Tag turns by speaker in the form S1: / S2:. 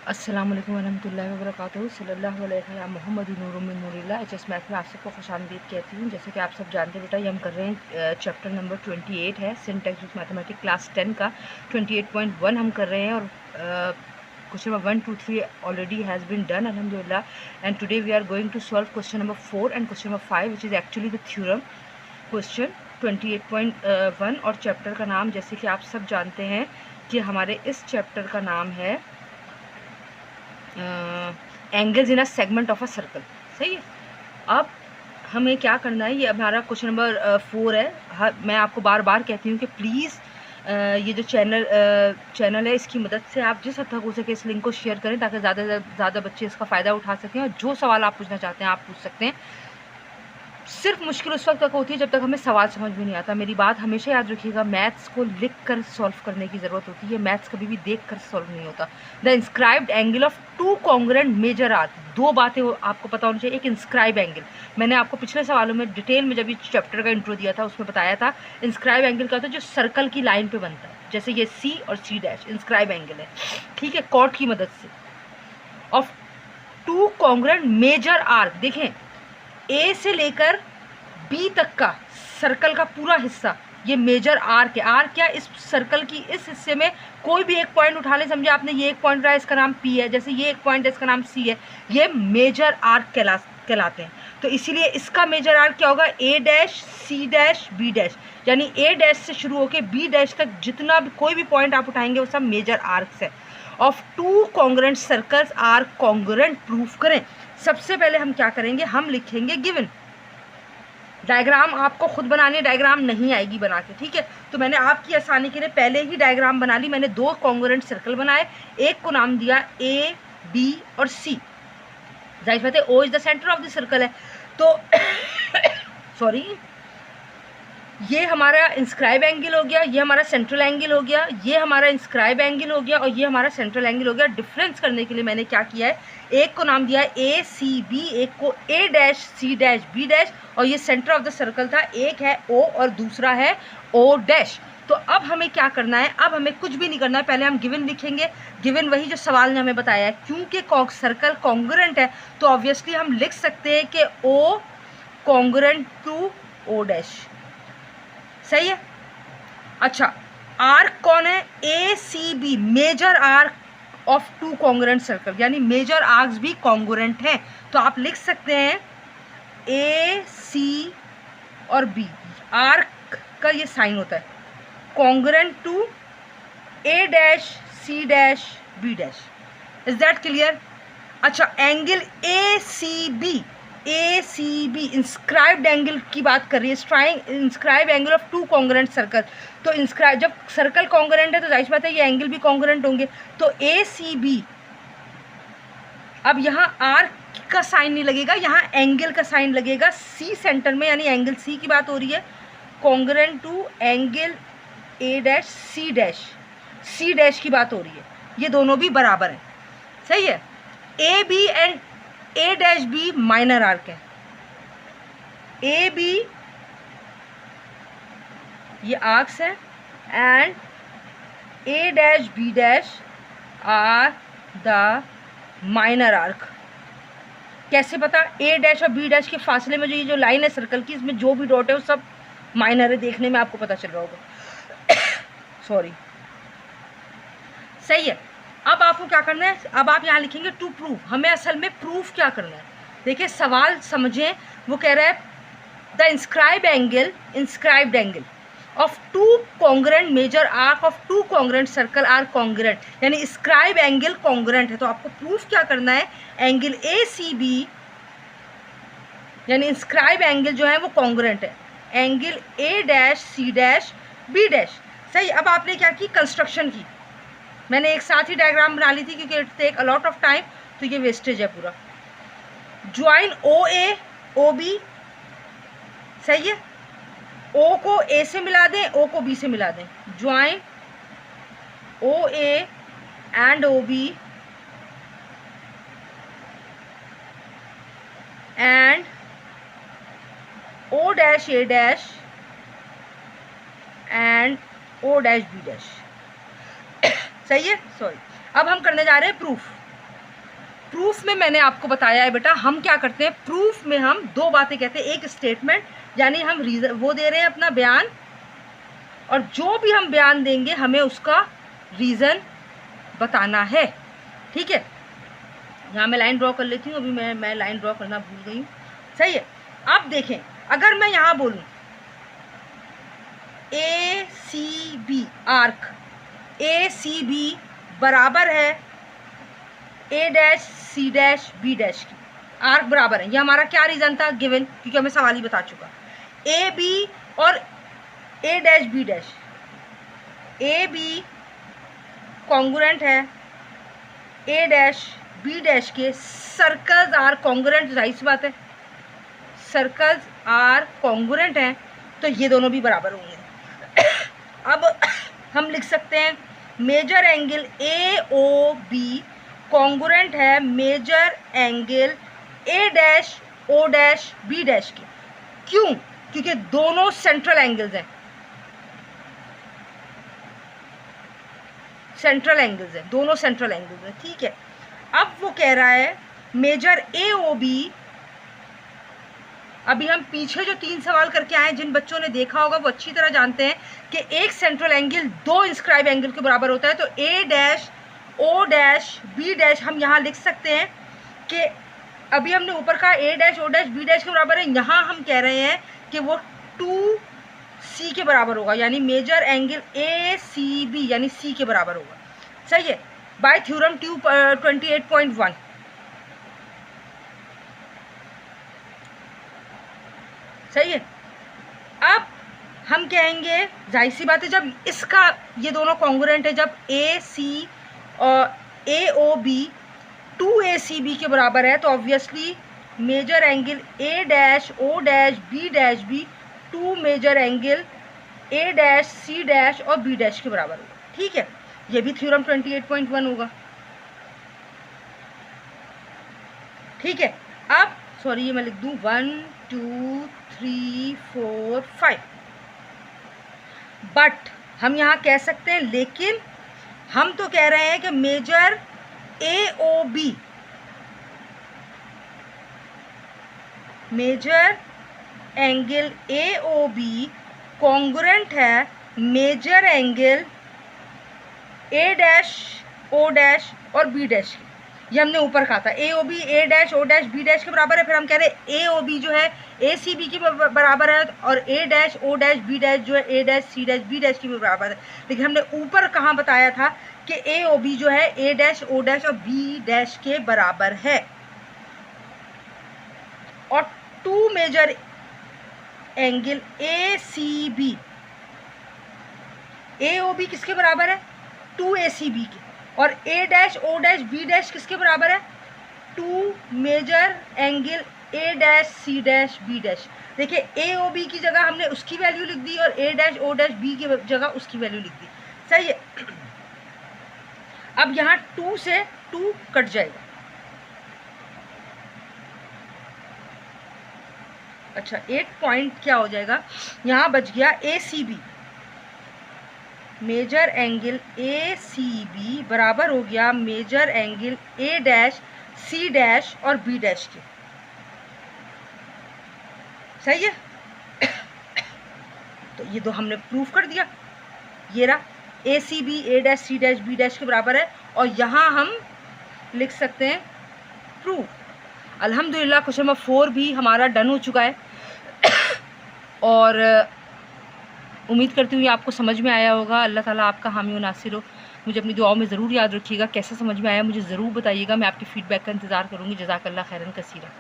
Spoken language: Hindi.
S1: अस्सलामुअलैकुम वरहमतुल्लाहि वबरकातुहू सल्लल्लाहु अलैहि मोहम्मद नूर मिन नूरिल्लाह। एचएस मैथ में आप सबको खुशामदीद कहती हूँ। जैसे कि आप सब जानते हैं बेटा, ये हम कर रहे हैं चैप्टर नंबर 28 है सिंटैक्स विद मैथमेटिक्स क्लास 10 का 28.1 हम कर रहे हैं। और question number 1, 2, 3 already has been done अल्हम्दुलिल्लाह। And today we are going to solve question number 4 and question number 5 which is actually the theorem question 28.1। और चैप्टर का नाम जैसे कि आप सब जानते हैं कि हमारे इस चैप्टर का नाम है angles in a segment of a circle. सही है। अब हमें क्या करना है, ये हमारा क्वेश्चन नंबर 4 है। मैं आपको बार बार कहती हूँ कि प्लीज़ ये जो चैनल है इसकी मदद से आप जिस हद तक हो सके इस लिंक को शेयर करें ताकि ज़्यादा से ज़्यादा बच्चे इसका फ़ायदा उठा सकें। और जो सवाल आप पूछना चाहते हैं आप पूछ सकते हैं। सिर्फ मुश्किल उस वक्त तक होती है जब तक हमें सवाल समझ में नहीं आता। मेरी बात हमेशा याद रखिएगा, मैथ्स को लिख कर सॉल्व करने की ज़रूरत होती है, मैथ्स कभी भी देख कर सॉल्व नहीं होता। The inscribed angle of two congruent major arc. दो बातें आपको पता होनी चाहिए। एक इंस्क्राइब एंगल, मैंने आपको पिछले सवालों में डिटेल में जब ये चैप्टर का इंट्रो दिया था उसमें बताया था। इंस्क्राइब एंगल का होता है जो सर्कल की लाइन पर बनता है, जैसे ये सी और सी डैश इंस्क्राइब एंगल है, ठीक है, कॉर्ड की मदद से। Of two congruent major arc, देखें ए से लेकर बी तक का सर्कल का पूरा हिस्सा ये मेजर आर्क है। आर्क क्या, इस सर्कल की इस हिस्से में कोई भी एक पॉइंट उठा ले। समझे आपने, ये एक पॉइंट रहा है, इसका नाम पी है, जैसे ये एक पॉइंट है इसका नाम सी है, ये मेजर आर्क कहलाते हैं। तो इसीलिए इसका मेजर आर्क क्या होगा, A dash C dash B dash, यानी ए डैश से शुरू होकर बी डैश तक जितना भी कोई भी पॉइंट आप उठाएंगे वो सब मेजर आर्क्स है। Of two congruent circles are congruent proof करें। सबसे पहले हम क्या करेंगे, हम लिखेंगे गिवन। डायग्राम आपको खुद बनानी है, डायग्राम नहीं आएगी बना के, ठीक है। तो मैंने आपकी आसानी के लिए पहले ही डायग्राम बना ली। मैंने दो कॉन्ग्रुएंट सर्कल बनाए, एक को नाम दिया ए बी और सी। जाहिर बात है O is the centre of the circle है, तो सॉरी, ये हमारा इंस्क्राइब एंगल हो गया, ये हमारा सेंट्रल एंगल हो गया, ये हमारा इंस्क्राइब एंगल हो गया और ये हमारा सेंट्रल एंगल हो गया। डिफरेंस करने के लिए मैंने क्या किया है, एक को नाम दिया ए सी बी, एक को A dash C dash B dash, और ये सेंटर ऑफ द सर्कल था, एक है ओ और दूसरा है ओ डैश। तो अब हमें क्या करना है, अब हमें कुछ भी नहीं करना है, पहले हम गिवन लिखेंगे। गिवन वही जो सवाल ने हमें बताया है, क्योंकि सर्कल कॉन्ग्रुएंट है तो ऑब्वियसली हम लिख सकते हैं कि O congruent to O dash. सही है। अच्छा, आर्क कौन है, A C B, major arc of two congruent circle, यानी मेजर आर्क्स भी कॉन्ग्रुएंट हैं। तो आप लिख सकते हैं ए सी और बी, आर्क का ये साइन होता है, congruent to A dash C dash B dash. Is that clear. अच्छा, angle A C B, A C B inscribed angle की बात कर रही है, inscribe angle of two congruent circle. तो इंस्क्राइब, जब सर्कल कॉन्ग्रुएंट है तो जाहिर बात है ये एंगल भी कॉन्ग्रुएंट होंगे। तो ए सी बी, अब यहाँ आर्क का साइन नहीं लगेगा, यहाँ एंगल का साइन लगेगा सी सेंटर में, यानी एंगल सी की बात हो रही है, congruent to angle A dash C dash की बात हो रही है। ये दोनों भी बराबर हैं, सही है। A B and A dash B minor arc है, ए बी ये आर्क्स है and A dash B dash are the minor arc. कैसे पता, ए डैश और बी डैश के फासले में जो ये जो लाइन है सर्कल की, इसमें जो भी डॉट है वो सब माइनर है, देखने में आपको पता चल रहा होगा सॉरी। सही है। अब आपको क्या करना है, अब आप यहाँ लिखेंगे टू प्रूव। हमें असल में प्रूफ क्या करना है, देखिए सवाल समझें। वो कह रहा है the inscribed angle of two congruent major arc of two congruent circle are congruent, यानी इंस्क्राइब एंगल कॉन्ग्रुएंट है। तो आपको प्रूफ क्या करना है, एंगल ए सी बी, यानी इंस्क्राइब एंगल जो है वो कॉन्ग्रुएंट है, angle A dash C dash B dash. सही। अब आपने क्या की, कंस्ट्रक्शन की। मैंने एक साथ ही डायग्राम बना ली थी क्योंकि it take a lot of time, तो ये वेस्टेज है पूरा। ज्वाइन ओ ए ओ बी, सही है। ओ को ए से मिला दें, ओ को बी से मिला दें, join O A and O B and O dash A dash and O dash B dash. सही है। सॉरी, अब हम करने जा रहे हैं प्रूफ। प्रूफ में मैंने आपको बताया है बेटा, हम क्या करते हैं प्रूफ में, हम दो बातें कहते हैं, एक स्टेटमेंट यानी हम रीज़न वो दे रहे हैं अपना बयान, और जो भी हम बयान देंगे हमें उसका रीज़न बताना है। ठीक है, यहाँ मैं लाइन ड्रॉ कर लेती हूँ, अभी मैं लाइन ड्रॉ करना भूल गई हूँ। सही है, अब देखें अगर मैं यहाँ बोलूँ ACB आर्क, ACB बराबर है A dash C dash B dash की, आर्क बराबर है, ये हमारा क्या रीज़न था गिवन, क्योंकि हमें सवाल ही बता चुका। AB और A dash B dash, AB congruent है A डैश B डैश के, सर्कल्स आर कॉन्ग्रुएंट, जाहिर सी बात है सर्कल्स आर कॉन्ग्रुएंट हैं, तो ये दोनों भी बराबर होंगे। अब हम लिख सकते हैं मेजर एंगल AOB कॉन्ग्रुएंट है major angle A dash O dash B dash के। क्यों? क्योंकि दोनों सेंट्रल एंगल्स हैं, सेंट्रल एंगल्स हैं, दोनों सेंट्रल एंगल्स हैं। ठीक है, अब वो कह रहा है मेजर AOB, अभी हम पीछे जो 3 सवाल करके आए, जिन बच्चों ने देखा होगा वो अच्छी तरह जानते हैं कि एक सेंट्रल एंगल 2 इंस्क्राइब एंगल के बराबर होता है। तो A dash O dash B dash हम यहाँ लिख सकते हैं कि अभी हमने ऊपर कहा A dash O dash B dash के बराबर है, यहाँ हम कह रहे हैं कि वो 2C के बराबर होगा, यानी मेजर एंगल ACB यानी C के बराबर होगा। सही है, बाय थ्योरम 28.1। सही है, अब हम कहेंगे जाहिर सी बात है जब इसका ये दोनों कॉन्ग्रुएंट है, जब AC और AOB 2ACB के बराबर है, तो obviously major angle A dash O dash B dash भी 2 major angle A dash C dash और B डैश के बराबर होगा। ठीक है, ये भी थ्योरम 28.1 होगा। ठीक है, अब सॉरी ये मैं लिख दूं 1 2 3 4 5, बट हम यहाँ कह सकते हैं, लेकिन हम तो कह रहे हैं कि major AOB, major angle AOB congruent है major angle A dash O dash और B डैश की। ये हमने ऊपर कहा था AOB A dash O dash B dash के बराबर है, फिर हम कह रहे हैं AOB जो है ACB के बराबर है, और A dash O dash B dash जो है A dash C dash B dash के बराबर है। लेकिन हमने ऊपर कहाँ बताया था कि AOB जो है A डैश O डैश और B डैश के बराबर है, और 2 मेजर एंगल ACB, AOB किसके बराबर है 2ACB के, और A dash O dash B dash किसके बराबर है 2 major angle A dash C dash B dash. देखिए AOB की जगह हमने उसकी वैल्यू लिख दी और A dash O dash B की जगह उसकी वैल्यू लिख दी। सही है, अब यहाँ 2 से 2 कट जाएगा। अच्छा, एक पॉइंट क्या हो जाएगा, यहाँ बच गया ACB, मेजर एंगल ACB बराबर हो गया major angle A dash C dash और B डैश के। सही है, तो ये दो हमने प्रूफ कर दिया, ये रहा ACB A dash C dash B dash के बराबर है, और यहाँ हम लिख सकते हैं प्रूफ। अल्हम्दुलिल्लाह क्वेश्चन नंबर 4 भी हमारा डन हो चुका है, और उम्मीद करती हूँ ये आपको समझ में आया होगा। अल्लाह ताला आपका हामी व नासिर हो। मुझे अपनी दुआओं में ज़रूर याद रखिएगा। कैसे समझ में आया मुझे ज़रूर बताइएगा, मैं आपके फ़ीडबैक का इंतज़ार करूँगी। जज़ाकल्लाह खैरन कसीरा।